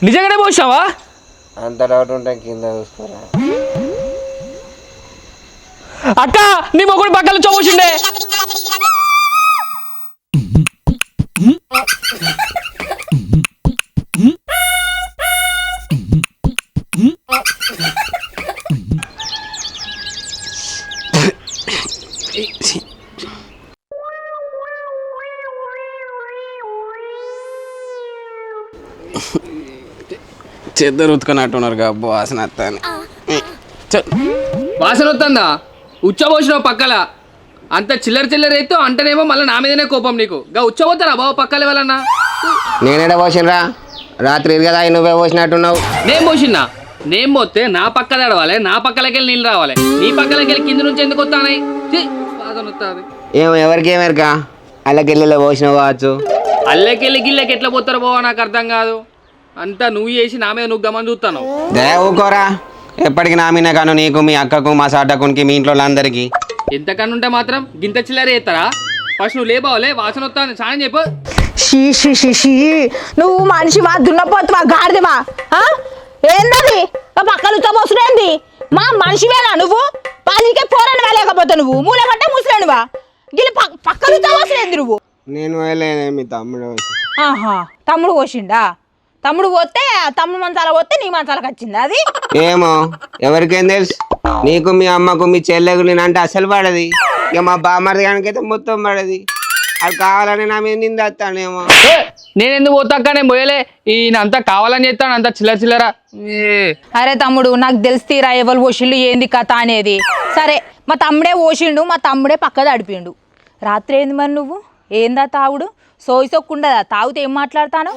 నిజంగానే పోసావా? అంత డౌట్ ఉంటే కింద చూసుకోరా. అక్క నీ మొగుడు పక్కన చోసిండే. చెద్దరు ఉతుకున్నట్టున్నారు గబ్బు వాసన వస్తాను. వాసన వస్తుందా? ఉచ్చబోసినావు పక్కల. అంత చిల్లర అయితే అంటేనేమో మళ్ళీ నా మీదనే కోపం నీకు. గా ఉచ్చబోతారా బాబు పక్కల ఎవరన్నా? నేనేడా పోసినరా? రాత్రి కదా నువ్వే పోసినట్టున్నావు. నేను పోసినా? నేను పోతే నా పక్క తడవాలి, నా పక్కలకెళ్ళి నీళ్ళు రావాలి. నీ పక్కలకెళ్ళి కింద నుంచి ఎందుకు వస్తానాయి? వాసన వస్తుంది. ఏమో ఎవరికి ఏమేరకా అల్లకెళ్ళిలో పోసినావు కావచ్చు. అల్లకెళ్ళి గిల్లకి ఎట్లా పోతారో బావా నాకు అర్థం కాదు. అంతా నువ్వు చేసి నా మీద నువ్వు గమని చూస్తాను. ఊకోరా, ఎప్పటికి నా మీద కాను నీకు, మీ అక్కకు, మా సాటకునికి, మీ ఇంట్లో అందరికి. ఎంతకన్నా ఉంటే మాత్రం గింత చిల్లర చేస్తారా? ఫస్ట్ నువ్వు లేబావలే, వాసన వస్తాను సాయం చెప్పు. నువ్వు మనిషివా దున్నపోతువా గాడిదివా? ఏందది పక్కలు ఉచ్చబోసుడేంది? మా మనిషివేనా నువ్వు? పాలికే పోరని లేకపోతే నువ్వు మూలమంటే ముసలేనువా? గిలి పక్కలు ఉచ్చబోసుడేంది నువ్వు? నేను వెళ్ళేదే మీ తమ్ముడు. తమ్ముడు పోసిండా? తమ్ముడు పోతే తమ్ముడు మంచాల పోతే నీ మంచాలకు వచ్చిందా అది? ఏమో ఎవరికేం తెలుసు. నీకు, మీ అమ్మకు, మీ చెల్లెకు నేనంటే అసలు పడది. ఇక మా బామ్మర్ది కానికైతే మొత్తం పడది. అది కావాలని నా మీద నిందేస్తానేమో. నేను ఎందుకు పోతాక? నేను పోయలే. ఈయనంతా కావాలని చేస్తాను, అంత చిల్లర. అరే తమ్ముడు, నాకు తెలుస్తీరా ఎవరు పోసిండు ఏంది కథ అనేది. సరే మా తమ్ముడే పోసిండు, మా తమ్ముడే పక్కది అడిపిండు. రాత్రి ఏంది మరి నువ్వు? ఏందా తాగుడు? సోయిసొక్కుండదా? తాగితే ఏం మాట్లాడతాను?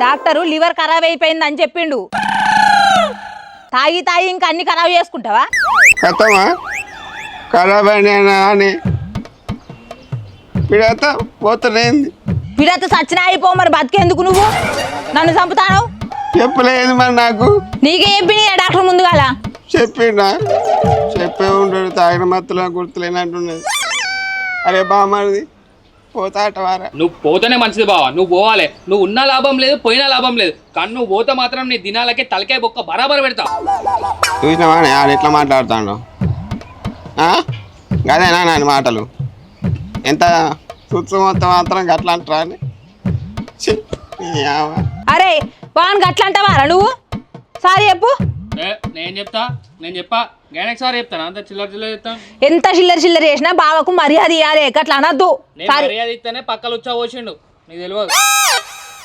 డాక్టరు లివర్ ఖరాబ్ అయిపోయింది అని చెప్పిండు. తాగి ఇంకా అన్ని ఖరాబ్ చేసుకుంటావా? ఖరాబ్ అని పిడత పోతలేంది. పిడత సచిన అయిపో, మరి బతికేందుకు నువ్వు నన్ను చంపుతాను? చెప్పలేదు మరి నాకు. నీకే చెప్పి డాక్టర్ ముందుగాల చెప్పిండా? చెప్పే ఉంటాడు. తాగిన మత్తులో గుర్తులేనట్టున్నది. అరే బామ్మది పోతాటవారా? నువ్వు పోతేనే మంచిది బావా. నువ్వు పోవాలి. నువ్వు ఉన్నా లాభం లేదు, పోయినా లాభం లేదు. కానీ నువ్వు పోతే మాత్రం నీ దినాలకే తలకాయ బొక్క బరాబర్ పెడతావు. చూసినావా ఆడు ఎట్లా మాట్లాడుతాడు? అదేనా నాని మాటలు? ఎంత చూసు మొత్తం మాత్రం అట్లా అంటారా అని. అరే వానికి అట్లా అంటావారా నువ్వు? సారీ చెప్పు. నేను చెప్పా గైనక్ సార్ చెప్తాను. అంత చిల్లర చెప్తాను. ఎంత చిల్లర చేసినా బావకు మర్యాద ఇవ్వాలి, అట్లా అనద్దు. మర్యాద ఇస్తేనే పక్కలు వచ్చా పోసిండు. నీకు తెలియదు.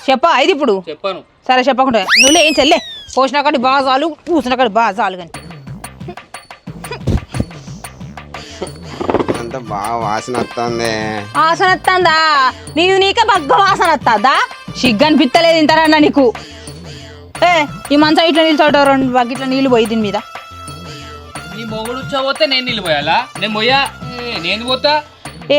చెప్పా ఇది ఇప్పుడు చెప్పాను. సరే చెప్పకుండా నువ్వు ఏం చెల్లే. పోసిన కాడి బాగా చాలు, పూసిన కాడి బాగా చాలు. కానీ అంత బాగా వాసన వస్తుంది. వాసన వస్తుందా? నీకే బగ్గ వాసన వస్తుందా? సిగ్గు అనిపిస్తలేదు ఇంతరన్నా నీకు? ఈ మంచం ఇట్లా నిల్చోట 2 బకెట్ల నీళ్ళు పోయి దీని మీద. నీ మొగుడు వచ్చా పోతే నేను నీళ్ళు పోయాలా? నేను పోయా? నేను పోతా.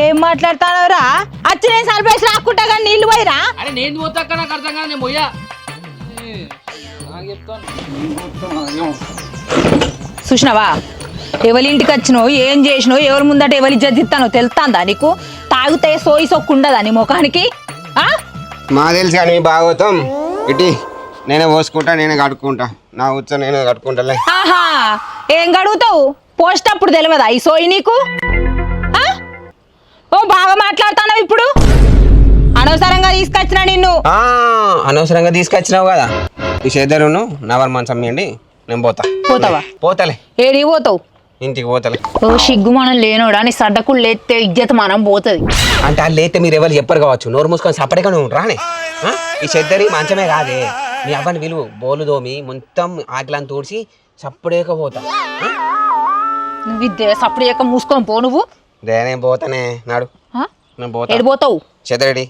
ఏం మాట్లాడతానవరా? వచ్చి నేను సరిపేసి రాకుంటా కానీ నీళ్ళు పోయిరా? అరే నేను పోతా అక్కడ నాకు అర్థం కాదు. నేను పోయా చెప్తాను. చూసినావా ఎవరి ఇంటికి వచ్చినావు, ఏం చేసినావు, ఎవరి ముందట ఎవరి జడ్జిస్తానో తెలుస్తాందా నీకు? తాగితే సోయి సొక్కుండదా నీ ముఖానికి? మా తెలుసు కానీ బాగోతాం ఇటీ నేనే పోసుకుంటా, నేనే కడుక్కుంటా. నా ఉచ్చ నేనే కట్టుకుంటాలే. ఆహా ఏం కడుగుతావు? పోసేటప్పుడు తెలియదా ఈ సోయి నీకు? ఓ బాగా మాట్లాడుతున్నావు ఇప్పుడు. అనవసరంగా తీసుకొచ్చినా నిన్ను. అనవసరంగా తీసుకొచ్చినావు కదా. ఈ చేద్దరును నవర్ మంచం ఇవ్వండి, నేను పోతా. పోతావా? పోతలే. ఏడికి పోతావు? ఇంటికి పోతలే. ఓ సిగ్గు మనం లేనోడా? నీ సడ్డకు లేతే ఇజ్జత్ మనం పోతుంది. అంటే వాళ్ళు లేతే మీరు ఎవరు చెప్పరు కావచ్చు. నోరు మూసుకొని సపరేట్గా నువ్వు రానే. ఈ చెద్దరి మంచమే కాదే, మీ అబ్బాయిని విలువ బోలు దోమి మొత్తం ఆకిలాన్ని తోడిసి సప్పుడేక పోతా. నువ్వు ఇద్దే సప్పుడేక మూసుకొని పో. నువ్వు నేను పోతానే నాడు. నేను పోతా. ఏడు పోతావు? చెద్దరెడ్డి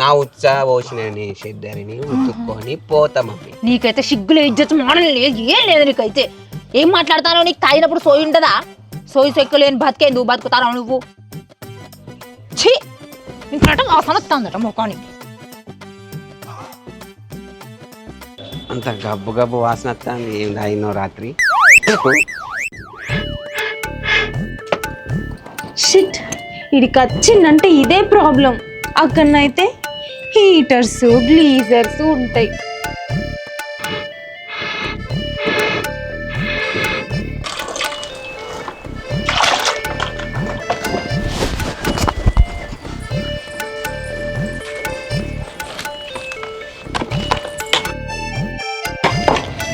నా ఉత్సా పోసినండి చెద్దరిని ఉతుక్కొని పోతా. మమ్మీ నీకైతే సిగ్గులే ఇజ్జత్ మానం లేదు, ఏం లేదు నీకైతే. ఏం మాట్లాడతానో? నీకు తాగినప్పుడు సోయి ఉంటుందా? సోయి సొక్కలేని బతికేందుకు బతుకుతారా నువ్వు? ఛీ నీకు వాసన వస్తుందట ముఖానికి. అంత గబ్బు గబ్బు వాసన వస్తుంది. ఏం తాగినో రాత్రి? షిట్, ఇడికి వచ్చిందంటే ఇదే ప్రాబ్లం. అక్కడనైతే హీటర్స్ గ్లీజర్స్ ఉంటాయి.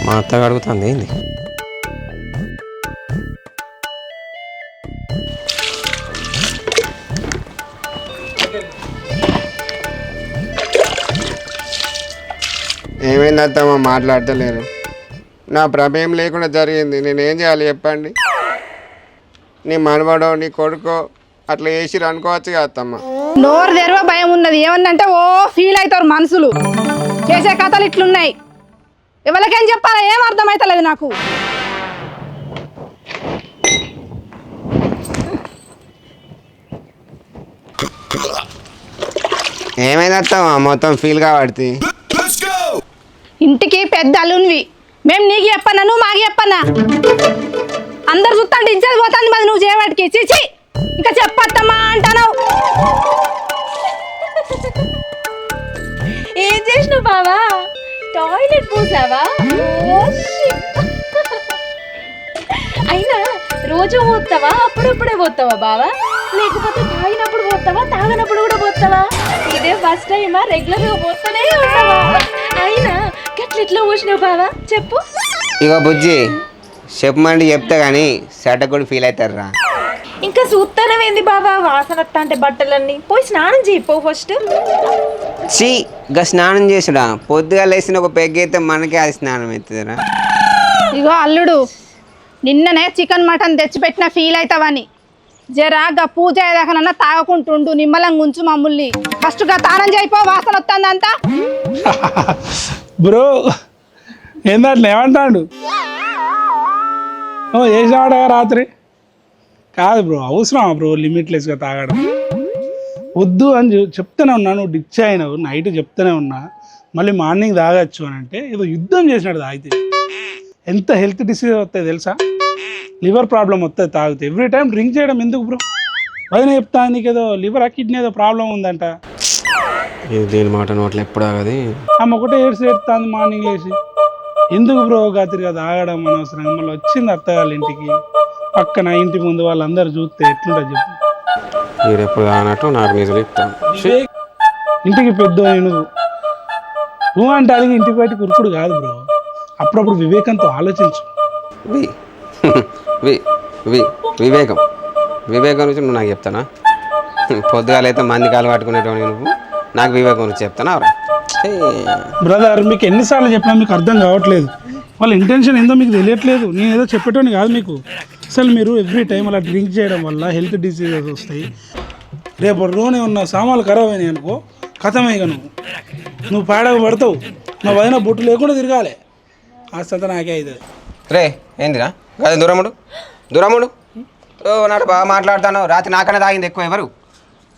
మా అత్తగా అడుగుతుంది ఏంది? ఏమైంది అత్తమ్మ మాట్లాడతలేరు? నా ప్రమేయం లేకుండా జరిగింది, నేనేం చేయాలి చెప్పండి? నీ మనవడో నీ కొడుకో అట్లా వేసిరు అనుకోవచ్చు కదా అత్తమ్మ. నోరు తెరవ భయం ఉన్నది. ఏమన్నంటే ఓ ఫీల్ అవుతారు మనుషులు. చేసే కథలు ఇట్లున్నాయి. ఎవరికేం చెప్పాలా ఏం అర్థమైతలేదు నాకు. ఏమైంది అత్తమ్మ మొత్తం ఫీల్ కాబట్టి? ఇంటికి పెద్ద అల్లునివి, మేము నీకు చెప్పన్నా నువ్వు మాకు చెప్పన్నా? అందరు చూస్తాంటే ఇజ్జత్ పోతుంది మరి నువ్వు చేయవాటికి. చిచి ఇంకా చెప్పత్తమ్మా అంటావు. ఏం చేసినావు బావా? టాయిలెట్ పోసావా? అయినా రోజు పోతావా, అప్పుడప్పుడే పోతావా బావా? లేకపోతే తాగినప్పుడు పోతావా, తాగినప్పుడు కూడా పోతావా? ఇదే ఫస్ట్ టైమా? రెగ్యులర్గా పోతానే ఉంటావా? అయినా గట్లెట్లా పోసినావు బావా చెప్పు. ఇగో బుజ్జి చెప్పమండి చెప్తా కానీ సెట కూడా ఫీల్ అవుతారు రా. ఇంకా చూస్తానమేంది బావా? వాసన వస్తా అంటే బట్టలన్నీ పోయి స్నానం చేయిపో ఫస్ట్. చీ ఇక స్నానం చేసుడా? పొద్దుగా లేచిన ఒక పెగ్గైతే మనకే అది స్నానం అవుతుందిరా. ఇగో అల్లుడు, నిన్ననే చికెన్ మటన్ తెచ్చిపెట్టిన ఫీల్ అవుతావని జరాగా పూజ అయ్యేదాకనన్నా తాగకుంటుండు. నిమ్మలంగా ఉంచు మమ్మల్ని. ఫస్ట్గా తానం చేయిపో, వాసన వస్తుందంతా. బ్రో ఏందట్లా ఏమంటాడు? ఓ చేసావాడ రాత్రి కాదు బ్రో, అవసరమా బ్రో లిమిట్లెస్గా తాగడం? వద్దు అని చెప్తూనే ఉన్నా, నువ్వు డిచ్ అయినావు. నైట్ చెప్తూనే ఉన్నా మళ్ళీ మార్నింగ్ తాగొచ్చు అని అంటే ఏదో యుద్ధం చేసినాడు తాగితే. ఎంత హెల్త్ డిసీజ్ వస్తాయి తెలుసా? లివర్ ప్రాబ్లం వస్తుంది తాగితే. ఎవ్రీ టైం డ్రింక్ చేయడం ఎందుకు బ్రో? వదిన చెప్తా నీకు ఏదో లివర్ కిడ్నీ ఏదో ప్రాబ్లం ఉందంట. దేని మాట నోట్లు ఎప్పుడు ఆగది. ఆమె ఒకటే ఏడుస్తుంది మార్నింగ్ లేచి. ఎందుకు బ్రో గాతిరిగా తాగడం అనవసరంగా? మళ్ళీ వచ్చింది అత్తగాళ్ళ ఇంటికి, పక్కన ఇంటి ముందు వాళ్ళందరూ చూస్తే ఎట్లుంటుంది చెప్పు? మీరు ఎప్పుడు అన్నట్టు నాకు నిజం చెప్తాను. ఇంటికి పెద్ద నువ్వు అంటే అడిగి ఇంటికి బయట కురుకుడు కాదు బ్రో. అప్పుడప్పుడు వివేకంతో ఆలోచించు. వివేకం వివేకం నుంచి నువ్వు నాకు చెప్తానా? పొద్దుగాలైతే మంది కాలు పట్టుకునేటోని నువ్వు నాకు వివేకం గురించి చెప్తానా? బ్రదర్ మీకు ఎన్నిసార్లు చెప్పినా మీకు అర్థం కావట్లేదు. వాళ్ళ ఇంటెన్షన్ ఏందో మీకు తెలియట్లేదు. నేను ఏదో చెప్పేటోని కాదు మీకు. అసలు మీరు ఎవ్రీ టైం అలా డ్రింక్ చేయడం వల్ల హెల్త్ డిసీజెస్ వస్తాయి. రేపు రోజునే ఉన్న సామాన్లు ఖరాబ్ అయినాయి అనుకో, కథమే. ఇక నువ్వు పాడక పడతావు. నా వదిన బొట్టు లేకుండా తిరగాలి. ఆస్తంతా నాకే అవుతుంది. రే ఏందిరా కాదు దూరముడు నాడు బాగా మాట్లాడతాను. రాత్రి నాకన్నా తాగింది ఎక్కువ ఎవరు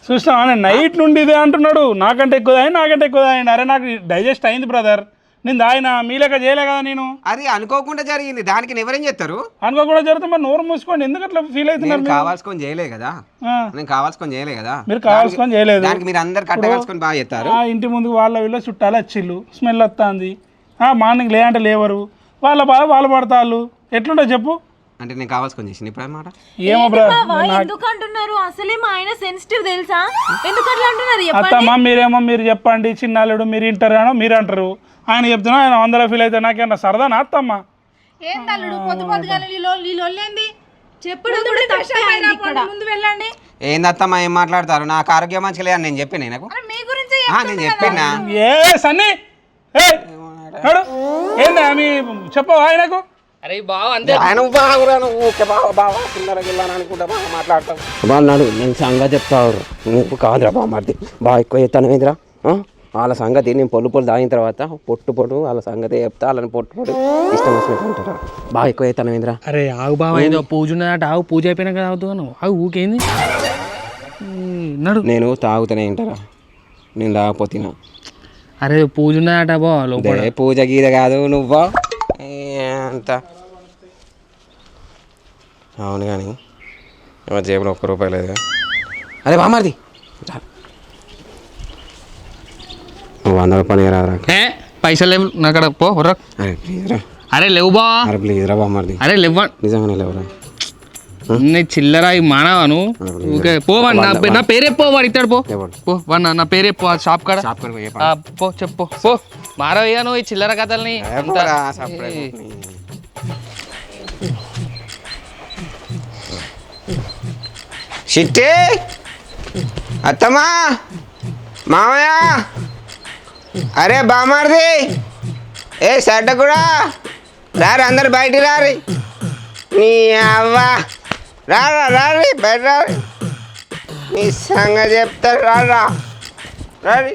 చూసినా? నేను నైట్ నుండి ఇదే అంటున్నాడు. నాకంటే ఎక్కువ తాగింది. అరే నాకు డైజెస్ట్ అయింది బ్రదర్. నేను తాగినా మీ లెక్క చేయలే కదా నేను. అది అనుకోకుండా జరిగింది, దానికి ఎవరేం చేస్తారు? అనుకోకుండా జరిగితే మరి నోరు మూసుకోండి. ఎందుకు అట్లా ఫీల్ అవుతున్నారు? కావాల్సుకొని చేయలే కదా, నేను కావాల్సుకొని చేయలే కదా. మీరు కావాల్సుకొని చేయలేదు. దానికి మీరు అందరు కట్టగాల్సుకొని బాగా చేస్తారు. ఇంటి ముందుకు వాళ్ళ వీళ్ళు చుట్టాలు వచ్చిళ్ళు, స్మెల్ వస్తుంది. మార్నింగ్ లేదంటే లేవరు. వాళ్ళ బాధ వాళ్ళు పడతాళ్ళు. ఎట్లుంటో చెప్పు. అంటే నేను కావాల్సుకొని చేసిన ఇప్పుడు అన్నమాట. ఏమో ఎందుకు అంటున్నారు? అసలే మా ఆయన సెన్సిటివ్ తెలుసా? ఎందుకు అట్లా అంటున్నారు? అత్తమ్మ మీరేమో మీరు చెప్పండి. చిన్నాళ్ళుడు మీరు వింటారనో మీరు అంటారు. ఆయన చెప్తున్నా ఆయన వందలో ఫీల్ అయితే నాకేమన్నా సరదానా అత్తమ్మ? ఏందల్లుడు పొద్దు పొద్దుగా నీళ్ళొల్లేంది? చెప్పుడు ముందు వెళ్ళండి. ఏందత్తమ్మ ఏం మాట్లాడతారు? నాకు ఆరోగ్యం మంచిగా లేదని నేను చెప్పాను. నాకు మీ గురించి నేను చెప్పినా. ఏ సన్నీ ఏందా మీ చెప్పవు ఆయనకు? అరే బావ అంతే. ఆయన మాట్లాడతావు బాగున్నాడు. నేను సంగతి చెప్తావు. నువ్వు కాదురా బామ్మది బాగా ఎక్కువ చెప్తాను ఏందిరా? వాళ్ళ సంగతి నేను పొట్టు తాగిన తర్వాత పొట్టు వాళ్ళ సంగతి చెప్తా. వాళ్ళని పొట్టు ఇష్టం వచ్చినట్టు అంటారా? బాగా ఎక్కువ చెప్తాను ఏందిరా? అరే ఆగు బావ, ఏదో పూజ ఉన్నదట. ఆగు, పూజ అయిపోయినాక తాగుతాను. ఆగు ఊకేంది నడు. నేను తాగుతానే ఏంటారా? నేను తాగపోతున్నా. అరే పూజ ఉన్నదట బా లోపల. పూజ గీత కాదు నువ్వు అంత. అవును కానీ మా జేబులో ₹1 లేదు. అరే బామ్మది ₹100 రారా? పైసలు లేవు నా కాడ. పో అరే ప్లీజ్ రా. అరే లేవు బా. అరే ప్లీజ్ రా బామ్మది. అరే లేవు నిజంగానే లేవురా. చిల్లర మానవాను పోవన్ నా పేరే పో వాడు ఇస్తాడు పో పో వాడు నా పేరే పో షాప్ కాడ పో చెప్పు పో మారవయ్యా నువ్వు ఈ చిల్లర కథల్ని చిట్టి అత్తమ్మా మామయ్య అరే బామార్ది ఏ సడ్డ కూడా రారు అందరు బయటికి రారి నీ అవ్వా రారి బయట రారి నీ సంగతి చెప్తారు రారా రారి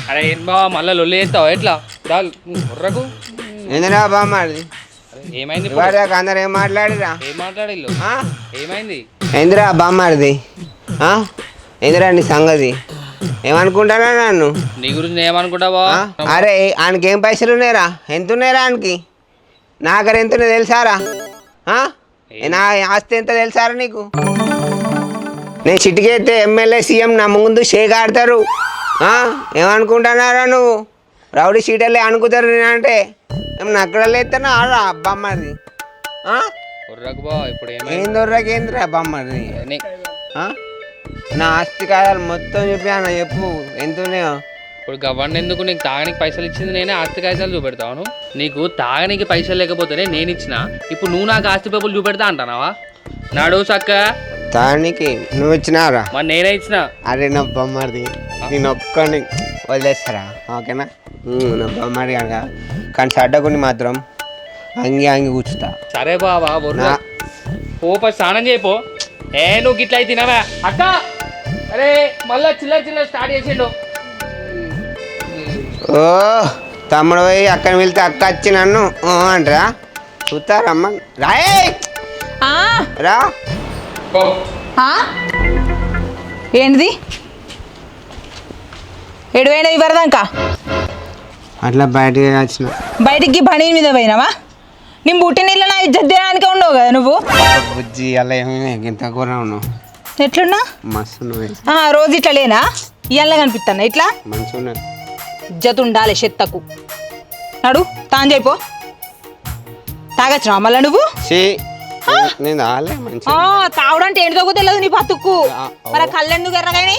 అరే ఏం బావా మళ్ళీ లొల్లి చేస్తావు ఎట్లా బుర్రకు ఎందురా బామార్ది ఏమైంది ఇవాళ అందరు ఏం మాట్లాడిరా ఏం మాట్లాడిల్లు ఏమైంది ఏందిరా బామ్మారిది ఏందిరా నీ సంగతి ఏమనుకుంటానా నన్ను నీ గురించి ఏమనుకుంటావా అరే ఆయనకి ఏం పైసలు ఉన్నాయిరా ఎంత ఉన్నాయిరా ఆయనకి నాకర ఎంత ఉన్నాయో తెలుసారా నా ఆస్తి ఎంత తెలుసారా నీకు నేను చిటికెత్తే ఎమ్మెల్యే సీఎం నా ముందు షేక్ ఆడతారు ఏమనుకుంటున్నారా నువ్వు రౌడీ షీటర్లే అనుకుంటారు నేనంటే ఏమన్నా అక్కడ లేస్తానా ఆరా బామ్మది ఇప్పుడు ఏం దొర్రకేంద్రా బామ్మది నా ఆస్తి కాదాలు మొత్తం చెప్పాను చెప్పు ఎంత ఉన్నాయో ఇప్పుడు గవర్న ఎందుకు నీకు తాగడానికి పైసలు ఇచ్చింది నేనే ఆస్తి కాగితాలు చూపెడతాను నీకు తాగడానికి పైసలు లేకపోతేనే నేను ఇచ్చిన ఇప్పుడు నువ్వు నాకు ఆస్తి పేపర్లు చూపెడతా అంటానావా నాడు సక్క తాగడానికి నువ్వు ఇచ్చినారా మరి నేనే ఇచ్చిన అరే నా బొమ్మది నేను ఒక్కని వదిలేస్తారా ఓకేనా నా బొమ్మది కనుక కానీ చెడ్డకుని మాత్రం అంగి కూర్చుతా సరే బావా పోప స్నానం చేయపో నువ్వు గిట్ల అయితే తినవా అక్క అరే మళ్ళా చిల్లర స్టార్ట్ చేసిండు ఓ తమ్ముడు పోయి అక్కని వెళ్తే అక్క వచ్చి నన్ను అంటరా చూస్తారమ్మ రాయే రా ఏంటిది ఎడువైనా ఇవ్వరదాకా అట్లా బయటికి వచ్చిన బయటికి బండి మీద పోయినావా నీ బుట్టి నీళ్ళు నా ఇజ్జత్ దేనికి ఉండవు కదా నువ్వు బుజ్జి అలా ఏమైనా ఇంత కూర ఉన్నావు ఎట్లున్నా మస్తు నువ్వు రోజు ఇట్లా లేనా ఇయ్యాల కనిపిస్తాను ఇట్లా మంచిగా ఇజ్జత్ ఉండాలి చెత్తకు నడు తాను చేయిపో తాగచ్చునా మళ్ళా నువ్వు నేను రాలే మంచి తావడం అంటే ఏంటిదో తెలియదు నీ బతుక్కు మరి కళ్ళెందుకు ఎర్రగాని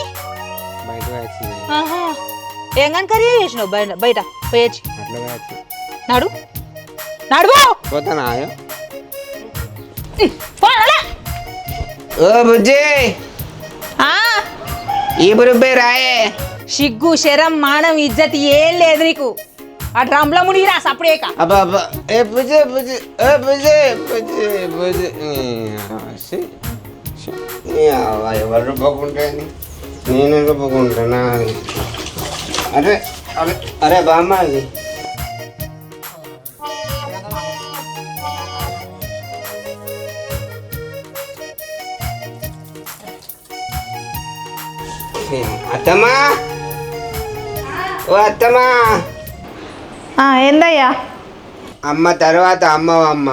ఏం కానీ కర్రీ చేసినావు బయట పోయచ్చు నాడు నడువో పోతానా ఓ బుజ్జి ఈ బురుబ్బే రాయే సిగ్గు శరం మానం ఇజ్జత్ ఏం లేదు నీకు ఆ డ్రమ్ల మునిగిరా సప్పుడేక అబ్బా అబ్బా ఏ బుజ్జి బుజ్జి ఏ బుజ్జి బుజ్జి బుజ్జి ఎవరు రూపకుంటే నేను రూపకుంటున్నా అరే అరే అరే బామ్మ అది అత్తమ్మా ఓ అత్తమ్మా ఏందయ్యా అమ్మ తర్వాత అమ్మ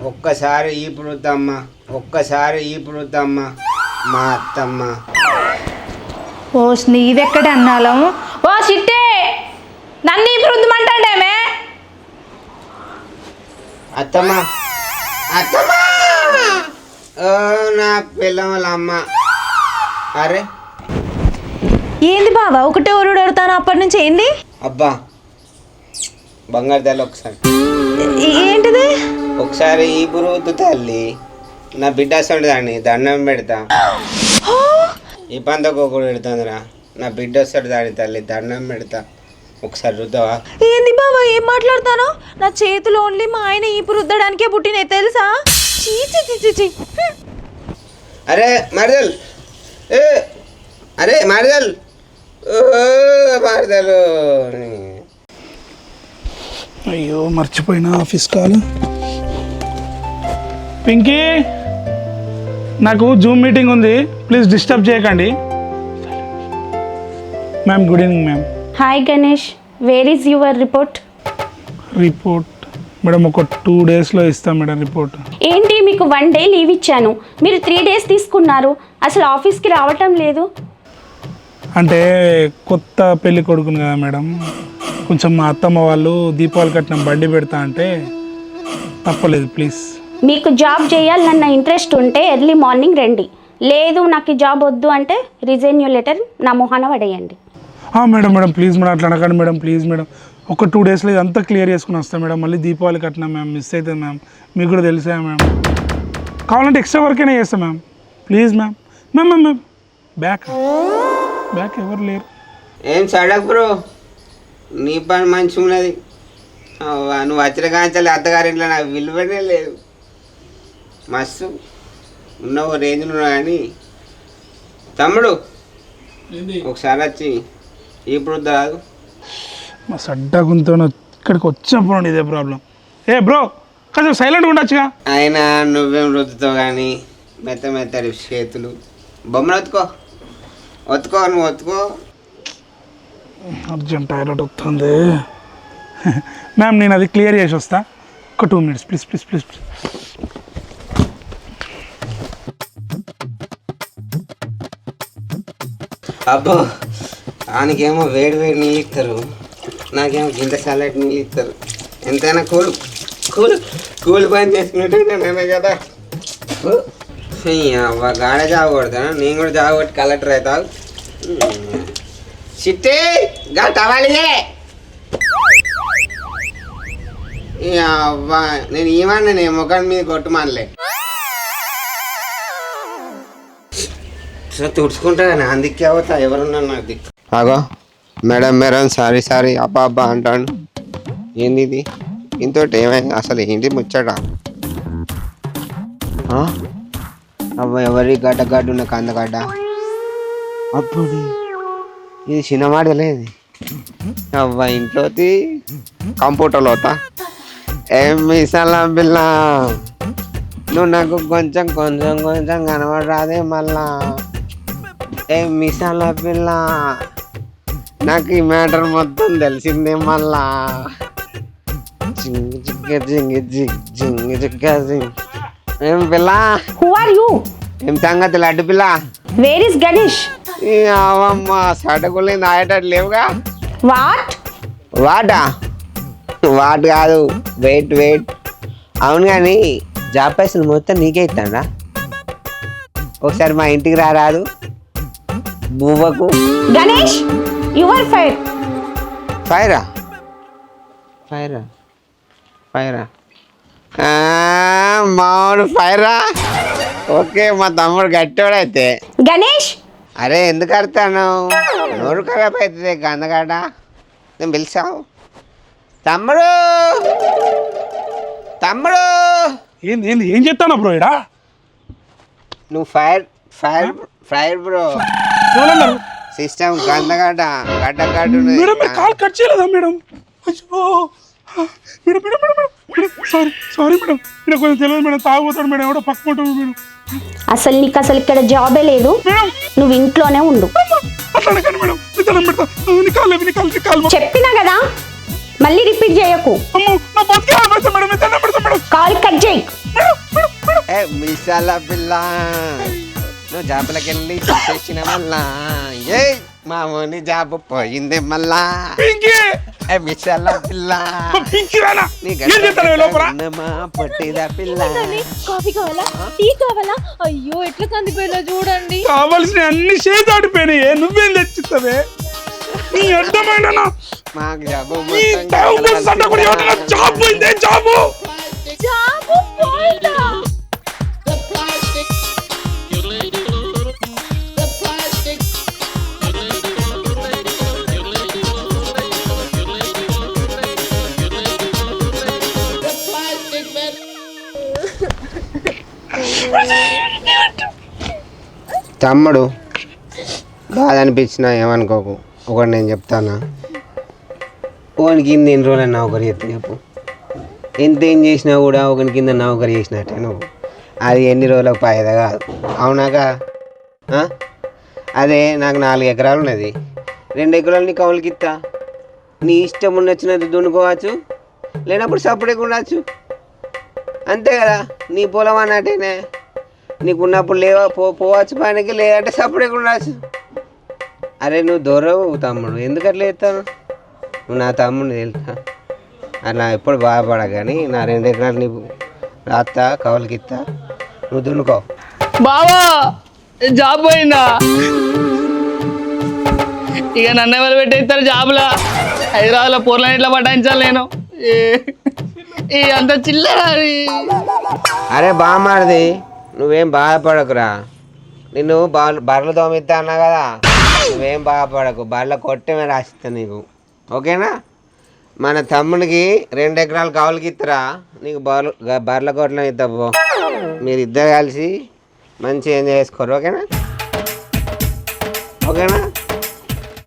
ఒక్కసారి ఈ పుడుతమ్మ ఒక్కసారి ఈ పుడుతమ్మ మా అత్తమ్మ ఓ నీదెక్కడే అన్నాలం ఓ చిట్టే నన్ను ఇప్పుడు వద్దుమంటాడేమే అత్తమ్మ అత్తమ్మ ఓ నా పిల్లల అమ్మ అరే ఏంది బావా ఒకటే ఊరుడు అడుగుతాను అప్పటి నుంచి ఏంది అబ్బా బంగారు తల్లి ఒకసారి ఏంటిది ఒకసారి ఈ పురుగు తల్లి నా బిడ్డ వస్తుండదాన్ని దండం పెడతా ఈ పంతకు ఒకటి పెడుతుందిరా నా బిడ్డ వస్తాడు దాని తల్లి దండం పెడతా ఒకసారి రుద్దావా ఏంది బావా ఏం మాట్లాడతానో నా చేతిలో ఓన్లీ మా ఆయన ఈ రుద్దడానికే పుట్టినాయి తెలుసా చీ అరే మరదల్ ఏ అరే మరదల్ మరదలు అయ్యో మర్చిపోయినా ఆఫీస్ కాల్ పింకీ నాకు జూమ్ మీటింగ్ ఉంది ప్లీజ్ డిస్టర్బ్ చేయకండి ma'am good evening ma'am hi Ganesh where is your report madam ఒక 2 డేస్లో ఇస్తాం మేడం రిపోర్ట్ ఏంటి మీకు 1 డే లీవ్ ఇచ్చాను మీరు 3 డేస్ తీసుకున్నారు అసలు ఆఫీస్కి రావటం లేదు అంటే కొత్త పెళ్లి కొడుకుని కదా మేడం కొంచెం మా అత్తమ్మ వాళ్ళు దీపావళి కట్నం బండి పెడతా అంటే తప్పలేదు ప్లీజ్. మీకు జాబ్ చేయాలన్న ఇంట్రెస్ట్ ఉంటే ఎర్లీ మార్నింగ్ రండి. లేదు నాకు ఈ జాబ్ వద్దు అంటే రిజైన్ లెటర్ నా మొహాన పడేయండి. మేడం మేడం ప్లీజ్ మేడం అట్లా అనకండి మేడం ప్లీజ్ మేడం. ఒక 2 డేస్లో ఇదంతా క్లియర్ చేసుకుని వస్తాం మేడం. మళ్ళీ దీపావళి కట్నం మ్యామ్ మిస్ అవుతుంది మ్యామ్, మీకు కూడా తెలిసా మ్యామ్. కావాలంటే ఎక్స్ట్రా వర్క్ అయినా చేస్తాం ma'am please ma'am. Ma'am ma'am ma'am back ఎవరు లేరు. ఏం సడక్ బ్రో, నీ పని మంచిగా ఉన్నది. నువ్వు వచ్చిన కాంచాలి అత్తగారింట్లో నాకు విలువనే లేదు. మస్తు ఉన్నావు రేంజ్లో ఉన్నావు. కానీ తమ్ముడు ఒకసారి వచ్చి ఇప్పుడు రాదు. మా సడ్డగుంతో ఇక్కడికి వచ్చినప్పుడు ఇదే ప్రాబ్లం. ఏ బ్రో కొంచెం సైలెంట్గా ఉండొచ్చుగా. అయినా నువ్వేం రుద్దుతావు కానీ మెత్త మెత్తడి చేతులు. బొమ్మలు ఒత్తుకో నువ్వు ఒత్తుకో. అర్జెంట్ టాయిలెట్ వస్తుంది మ్యామ్. నేను అది క్లియర్ చేసి వస్తా. ఒక 2 minutes ప్లీజ్ ప్లీజ్ ప్లీజ్. అబ్బో ఆయనకేమో వేడి వేడి నీళ్ళు ఇస్తారు, నాకేమో గింత చల్లటి నీళ్ళు ఇస్తారు. ఎంతైనా కూల్ కూల్ కూల్ పని చేసుకున్నట్టు కదా. అవ్వ గాడ జాగకూడదా? నేను కూడా జాగొట్టి కలెక్టర్ అవుతావు. చిట్టే గా టవాలియే. అవ్వ నేను ఏమన్నా నేను ముఖాన్ని మీద కొట్టుమానలే. తుడుచుకుంటా కానీ అందుకే అవుతా ఎవరున్నారు నాకు దిక్కు. ఆగో మేడం మేడం సారీ సారీ అబ్బా అబ్బా అంటాను. ఏంది ఇది ఇంతోటి ఏమైంది అసలు ఏంటి ముచ్చట? అవ్వ ఎవరి గడ్డ ఉన్న కందగడ్డ అప్పుడు ఇది చిన్నమాడలేదు. అవ్వ ఇంట్లోది కంప్యూటర్లో అవుతా. ఏం మిసాల పిల్ల నువ్వు నాకు కొంచెం కొంచెం కొంచెం కనబడరాదే మళ్ళా. ఏం మిసాల పిల్ల నాకు ఈ మ్యాటర్ మొత్తం తెలిసిందే మళ్ళా. జింగి జిగ్గ జింగి జిగ్ జింగి జిగ్గ జింగ్. ఏం పిల్ల? Who are you? ఏం సంగతి లడ్డు పిల్ల? Where is Ganesh? అవమ్మ సడకులేని ఆయటట్టు లేవుగా. వాట్? వాటా? వాట్ కాదు వెయిట్ వెయిట్. అవును కానీ జాబ్ పైసలు మొత్తం నీకే ఇస్తాడా? ఒకసారి మా ఇంటికి రారాదు బువ్వకు. Ganesh you are fire. ఫైరా ఫైరా ఫైరా మామూలు ఫైరా. ఓకే మా తమ్ముడు గట్టోడైతే. గణేష్ అరే ఎందుకు అడతాను? నోరు ఖరాబ్ అవుతుంది గందగాడ. నేను పిలిచావు తమ్ముడు తమ్ముడు. ఏంది ఏంది ఏం చెప్తాను బ్రో ఇడా? నువ్వు fire fire fire bro. System గందగడ్డ గడ్డ గడ్డ మేడం కాల్ కట్ చేయలేదా మేడం? అయ్యో madam madam madam madam sorry sorry madam. నేను కొంచెం తెలియదు మేడం. తాగుతాడు మేడం ఎవడో పక్క ఉంటుంది మేడం. అసలు నీకు అసలు ఇక్కడ జాబే లేదు, నువ్వు ఇంట్లోనే ఉండు. చెప్పినా కదా మళ్ళీ రిపీట్ చేయకు. కాల్ కట్ చేయి. మిసాల పిల్ల నువ్వు జాబులకి వెళ్ళి తీసేసిన మళ్ళా ఏ మామూని జాబు పోయింది మళ్ళా. మిసాల పిల్ల పొట్టిదా పిల్ల. కాఫీ కావాలా? టీ కావాలా? అయ్యో ఎట్లా కందిపోయినా చూడండి. కావాల్సిన అన్ని చేతాడిపోయినాయి. నువ్వేం తెచ్చిస్తావే? నీ అర్థమైన మాకు జాబు జాబ్ పోయిందే. జాబు జాబు పోయిందా? తమ్ముడు బాధ అనిపించినా ఏమనుకోకు. ఒకటి నేను చెప్తానా, ఒకని కింద ఎన్ని రోజులు నౌకరీ చెప్తే చెప్పు. ఎంత ఏం చేసినా కూడా ఒకని కింద నౌకరీ చేసినట్టే నువ్వు. అది ఎన్ని రోజులకు పాయదా కాదు. అవునాగా? అదే నాకు 4 ఎకరాలు ఉన్నది. 2 ఎకరాలు నీ కౌలుకి ఇస్తా. నీ ఇష్టం ఉన్నచ్చినది దున్నుకోవచ్చు, లేనప్పుడు సపరేట్గా ఉండవచ్చు. అంతే కదా? నీ పొలం అన్నట్టేనే. నీకున్నప్పుడు లేవా పోవచ్చు పనికి, లేదంటే సపరేట్గా ఉండవచ్చు. అరే నువ్వు దొరవు తమ్ముడు, ఎందుకు అట్లా చేస్తాను? నువ్వు నా తమ్ముడిని తెలుసా అలా ఎప్పుడు బాధపడ కానీ నా 2 ఎకరాలు నీకు రాత్తా కవలకి ఇస్తా నువ్వు దున్నుకో. బావా జాబ్ పోయిందా? ఇక నన్ను ఎవరు పెట్టేస్తారు జాబ్లా? హైదరాబాద్లో పూర్లని ఇట్లా పట్టించాలి నేను. ఈ అంత చిల్లరా? అరే బామ్మది నువ్వేం బాధపడకురా, నిన్ను బర్రెలు తోమిస్తా అన్నా కదా, నువ్వేం బాధపడకు, బర్రెల కొట్టమే రాసిస్తా నీకు, ఓకేనా? మన తమ్మునికి 2 ఎకరాలు కవులకి ఇస్తారా, నీకు బర్రెల కొట్టడం ఇస్తా పో. మీరు ఇద్దరు కలిసి మంచిగా ఎంజాయ్ చేసుకోరు, ఓకేనా? ఓకేనా?